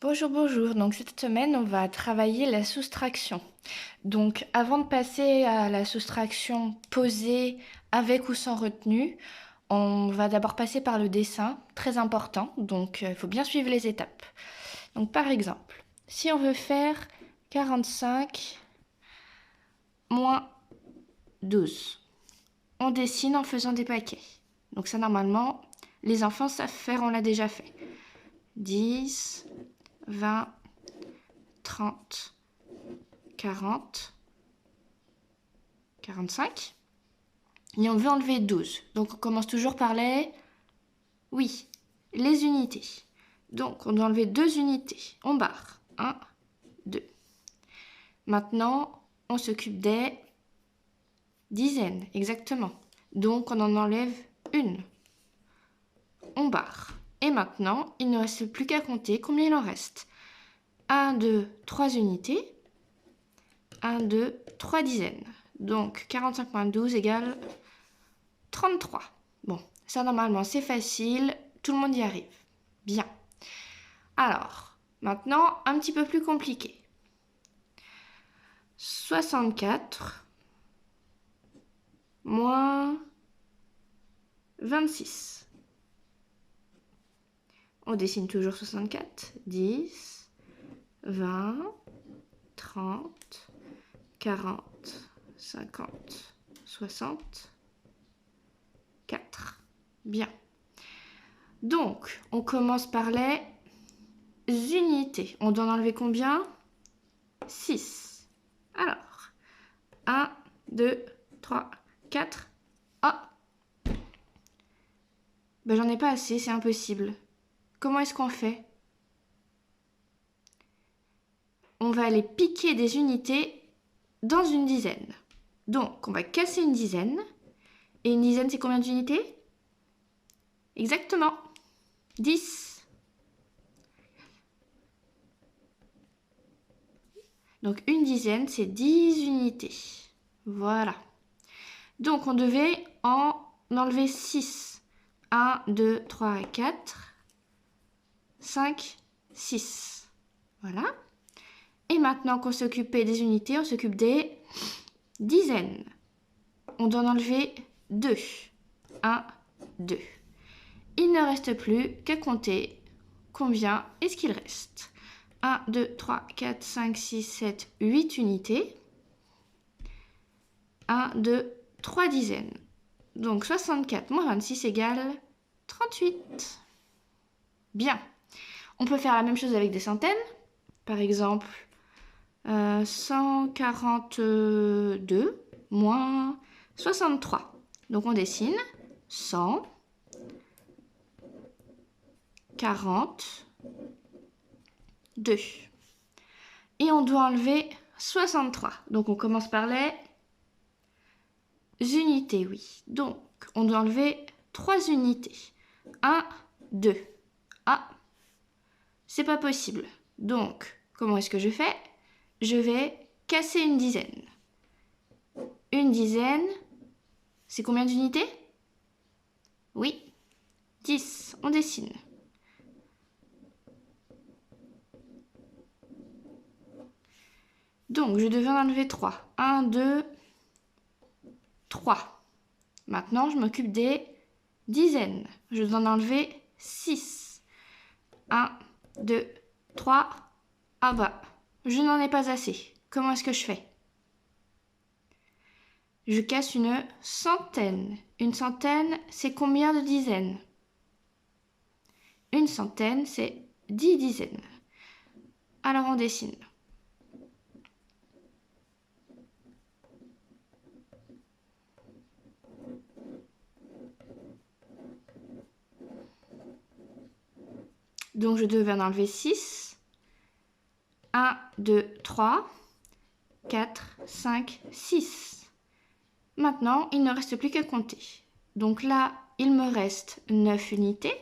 Bonjour, bonjour. Donc cette semaine, on va travailler la soustraction. Donc avant de passer à la soustraction posée avec ou sans retenue, on va d'abord passer par le dessin, très important. Donc il faut bien suivre les étapes. Donc par exemple, si on veut faire 45 moins 12, on dessine en faisant des paquets. Donc ça normalement, les enfants savent faire, on l'a déjà fait. 10, 20, 30, 40, 45. Et on veut enlever 12. Donc on commence toujours par les... Oui, les unités. Donc on doit enlever 2 unités. On barre. 1, 2. Maintenant, on s'occupe des dizaines, exactement. Donc on en enlève une. On barre. Et maintenant, il ne reste plus qu'à compter combien il en reste. 1, 2, 3 unités. 1, 2, 3 dizaines. Donc 45 moins 12 égale 33. Bon, ça normalement c'est facile, tout le monde y arrive. Bien. Alors, maintenant un petit peu plus compliqué. 64 moins 26. On dessine toujours 64. 10, 20, 30, 40, 50, 60, 4. Bien. Donc, on commence par les unités. On doit en enlever combien? 6. Alors, 1, 2, 3, 4. Ah! Ben, j'en ai pas assez, c'est impossible. Comment est-ce qu'on fait? On va aller piquer des unités dans une dizaine. Donc, on va casser une dizaine. Et une dizaine, c'est combien d'unités? Exactement. 10. Donc, une dizaine, c'est 10 unités. Voilà. Donc, on devait en enlever 6. 1, 2, 3, 4, 5, 6. Voilà. Et maintenant qu'on s'est occupé des unités, on s'occupe des dizaines. On doit en enlever 2. 1, 2. Il ne reste plus qu'à compter combien est-ce qu'il reste. 1, 2, 3, 4, 5, 6, 7, 8 unités. 1, 2, 3 dizaines. Donc 64 moins 26 égale 38. Bien. On peut faire la même chose avec des centaines. Par exemple, 142 moins 63. Donc on dessine 100, 40, 2. Et on doit enlever 63. Donc on commence par les unités, oui. Donc on doit enlever 3 unités. 1, 2. Ah, c'est pas possible. Donc, comment est-ce que je fais? Je vais casser une dizaine. Une dizaine, c'est combien d'unités? Oui, 10. On dessine. Donc, je devais en enlever 3. 1, 2, 3. Maintenant, je m'occupe des dizaines. Je dois en enlever 6. 1, 2, 3. Ah bah, je n'en ai pas assez. Comment est-ce que je fais? Je casse une centaine. Une centaine, c'est combien de dizaines? Une centaine, c'est 10 dizaines. Alors, on dessine. Donc, je devais en enlever 6. 1, 2, 3, 4, 5, 6. Maintenant, il ne reste plus qu'à compter. Donc là, il me reste 9 unités.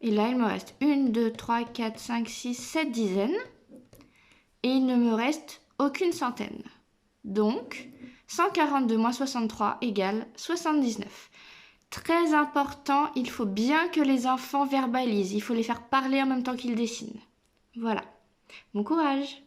Et là, il me reste 1, 2, 3, 4, 5, 6, 7 dizaines. Et il ne me reste aucune centaine. Donc, 142 moins 63 égale 79. Très important, il faut bien que les enfants verbalisent. Il faut les faire parler en même temps qu'ils dessinent. Voilà. Bon courage!